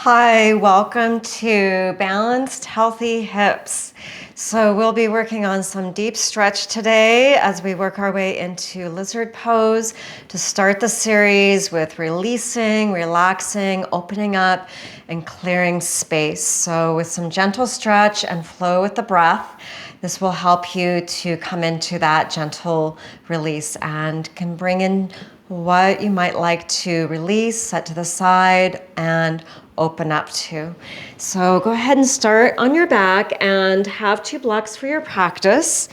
Hi, welcome to Balanced Healthy Hips. So we'll be working on some deep stretch today as we work our way into lizard pose to start the series with releasing, relaxing, opening up, and clearing space. So with some gentle stretch and flow with the breath, this will help you to come into that gentle release and can bring in what you might like to release, set to the side, and open up to. So go ahead and start on your back and have 2 blocks for your practice.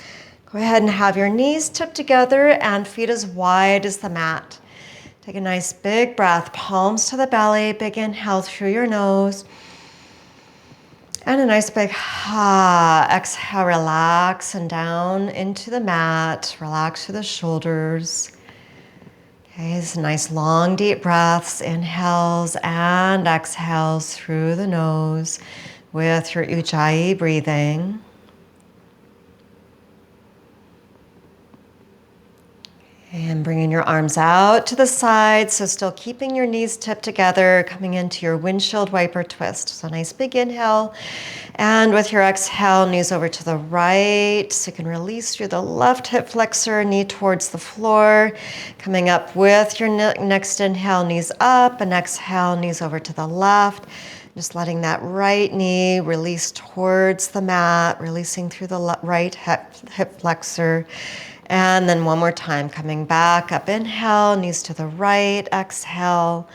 Go ahead and have your knees tipped together and feet as wide as the mat. Take a nice big breath, palms to the belly, big inhale through your nose. And a nice big exhale, relax and down into the mat. Relax through the shoulders. Okay, so nice long deep breaths, inhales and exhales through the nose with your Ujjayi breathing. And bringing your arms out to the side, so still keeping your knees tipped together, coming into your windshield wiper twist. So nice big inhale, and with your exhale, knees over to the right, so you can release through the left hip flexor, knee towards the floor. Coming up with your next inhale, knees up, and exhale, knees over to the left. Just letting that right knee release towards the mat, releasing through the right hip flexor. And then one more time, coming back up, inhale, knees to the right, exhale,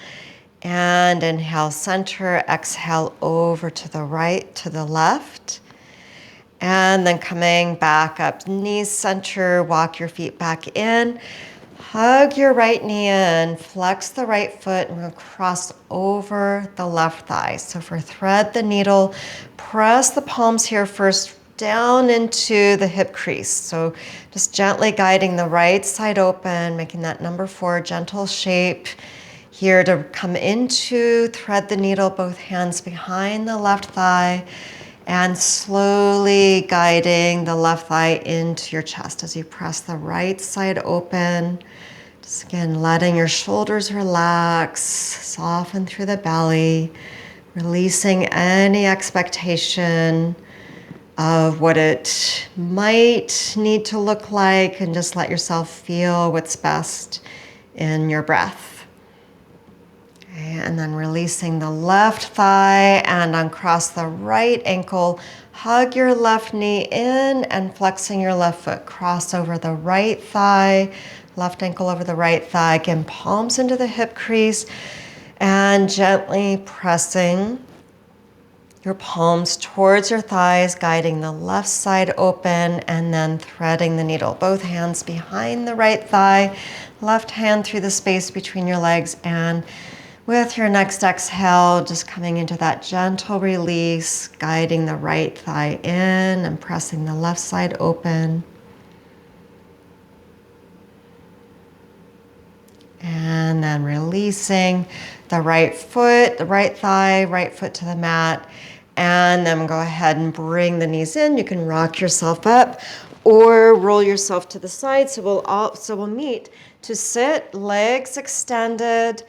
and inhale, center, exhale, over to the right, to the left. And then coming back up, knees center, walk your feet back in, hug your right knee in, flex the right foot, and we'll cross over the left thigh. So for thread the needle, press the palms here first, down into the hip crease. So just gently guiding the right side open, making that number 4 gentle shape here to come into, thread the needle, both hands behind the left thigh, and slowly guiding the left thigh into your chest as you press the right side open. Just again, letting your shoulders relax, soften through the belly, releasing any expectation of what it might need to look like, and just let yourself feel what's best in your breath. Okay, and then releasing the left thigh and uncross the right ankle. Hug your left knee in and flexing your left foot. Cross over the right thigh, left ankle over the right thigh. Again, palms into the hip crease and gently pressing your palms towards your thighs, guiding the left side open, and then threading the needle. Both hands behind the right thigh, left hand through the space between your legs, and with your next exhale, just coming into that gentle release, guiding the right thigh in and pressing the left side open. And then releasing the right foot, the right thigh, right foot to the mat. And then go ahead and bring the knees in. You can rock yourself up or roll yourself to the side. So we'll meet to sit, legs extended,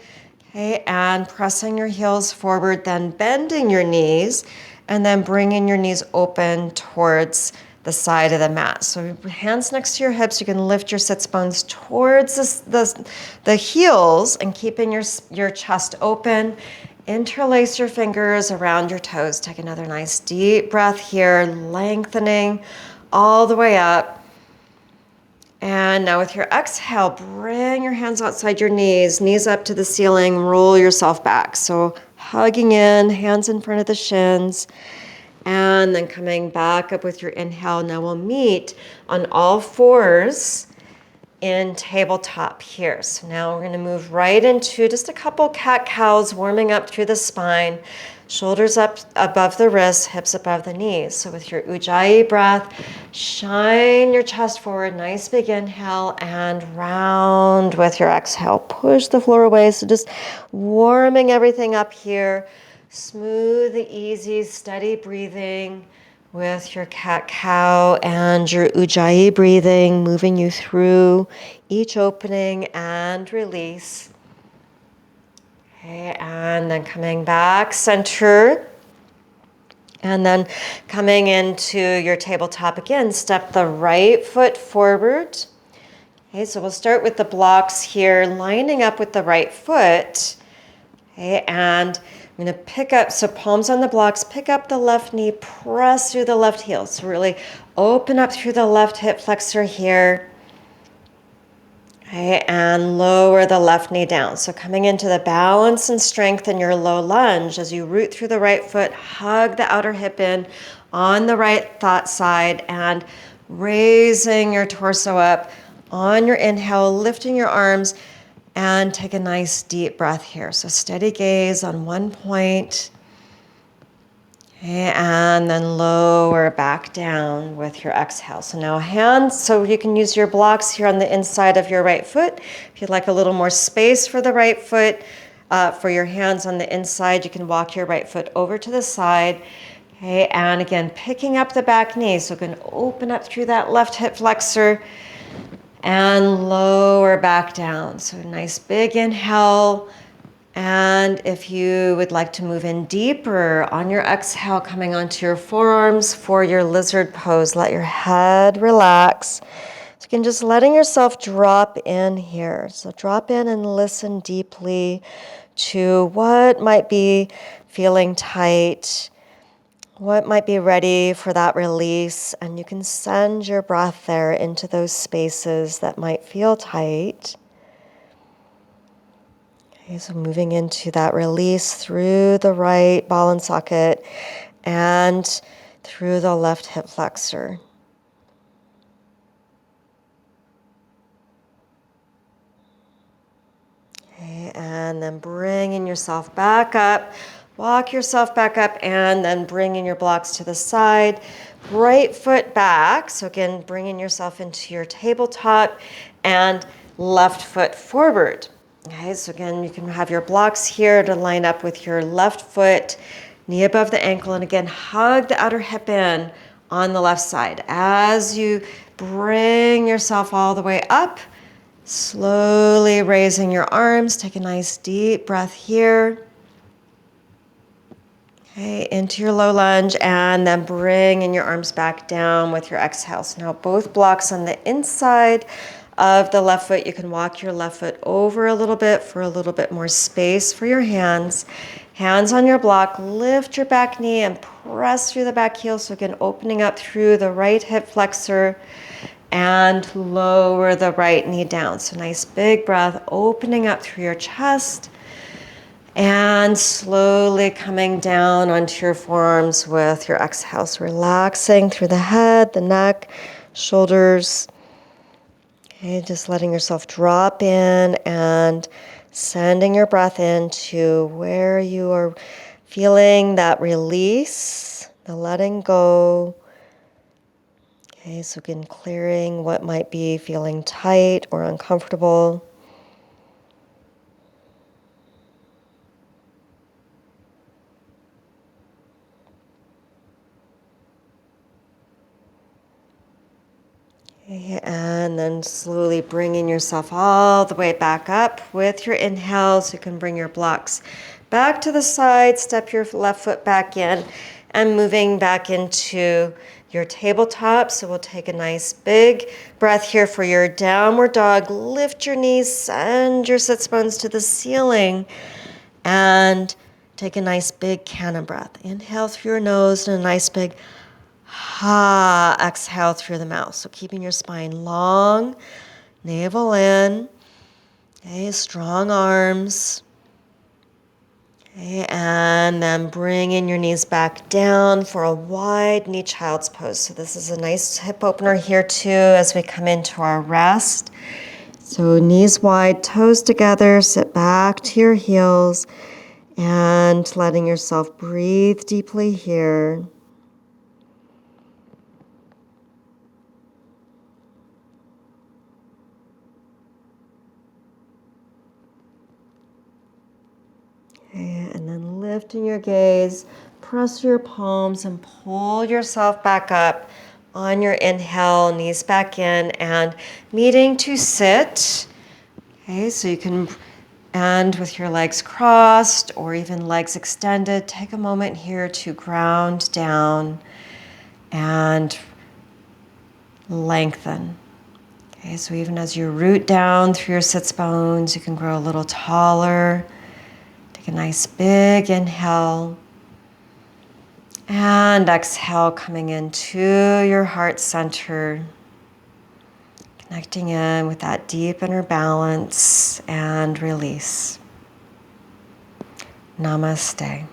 okay, and pressing your heels forward, then bending your knees, and then bringing your knees open towards the side of the mat. So hands next to your hips, you can lift your sits bones towards the heels and keeping your chest open. Interlace your fingers around your toes. Take another nice deep breath here, lengthening all the way up. And now with your exhale, bring your hands outside your knees up to the ceiling, roll yourself back. So hugging in, hands in front of the shins, and then coming back up with your inhale. Now we'll meet on all fours in tabletop here. So now we're going to move right into just a couple cat-cows, warming up through the spine, shoulders up above the wrists, hips above the knees. So with your Ujjayi breath, shine your chest forward, nice big inhale, and round with your exhale. Push the floor away, so just warming everything up here. Smooth, easy, steady breathing with your cat-cow and your Ujjayi breathing, moving you through each opening and release. Okay, and then coming back, center. And then coming into your tabletop again, step the right foot forward. Okay, so we'll start with the blocks here, lining up with the right foot. Okay, and I'm going to pick up, so palms on the blocks, pick up the left knee, press through the left heel. So really open up through the left hip flexor here. Okay, and lower the left knee down. So coming into the balance and strength in your low lunge as you root through the right foot, hug the outer hip in on the right thigh side and raising your torso up on your inhale, lifting your arms and take a nice deep breath here. So steady gaze on one point. Okay, and then lower back down with your exhale. So now hands, so you can use your blocks here on the inside of your right foot. If you'd like a little more space for the right foot, for your hands on the inside, you can walk your right foot over to the side. Okay, and again, picking up the back knee. So you can open up through that left hip flexor and lower back down. So nice big inhale. And if you would like to move in deeper on your exhale, coming onto your forearms for your lizard pose, let your head relax. So you can just letting yourself drop in here. So drop in and listen deeply to what might be feeling tight, what might be ready for that release. And you can send your breath there into those spaces that might feel tight. Okay, so moving into that release through the right ball and socket and through the left hip flexor. Okay, and then bringing yourself back up. Walk yourself back up and then bringing your blocks to the side. Right foot back. So again, bringing yourself into your tabletop and left foot forward. Okay, so again, you can have your blocks here to line up with your left foot, knee above the ankle, and again, hug the outer hip in on the left side. As you bring yourself all the way up, slowly raising your arms, take a nice deep breath here. Okay, into your low lunge, and then bringing your arms back down with your exhale. So now both blocks on the inside of the left foot. You can walk your left foot over a little bit for a little bit more space for your hands. Hands on your block, lift your back knee and press through the back heel. So again, opening up through the right hip flexor and lower the right knee down. So nice big breath, opening up through your chest and slowly coming down onto your forearms with your exhale. So relaxing through the head, the neck, shoulders. Okay, just letting yourself drop in and sending your breath into where you are feeling that release, the letting go. Okay, so again, clearing what might be feeling tight or uncomfortable. Okay, and then slowly bringing yourself all the way back up with your inhale. So you can bring your blocks back to the side, step your left foot back in, and moving back into your tabletop. So we'll take a nice big breath here for your downward dog. Lift your knees, send your sits bones to the ceiling, and take a nice big cannon breath. Inhale through your nose and a nice big exhale through the mouth. So keeping your spine long, navel in, okay, strong arms. Okay, and then bringing your knees back down for a wide knee child's pose. So this is a nice hip opener here too as we come into our rest. So knees wide, toes together, sit back to your heels and letting yourself breathe deeply here. Okay, and then lifting your gaze, press your palms and pull yourself back up on your inhale, knees back in and meeting to sit. Okay, so you can And with your legs crossed or even legs extended, take a moment here to ground down and lengthen. Okay, so even as you root down through your sits bones, you can grow a little taller. Take a nice big inhale. And exhale, coming into your heart center. Connecting in with that deep inner balance and release. Namaste.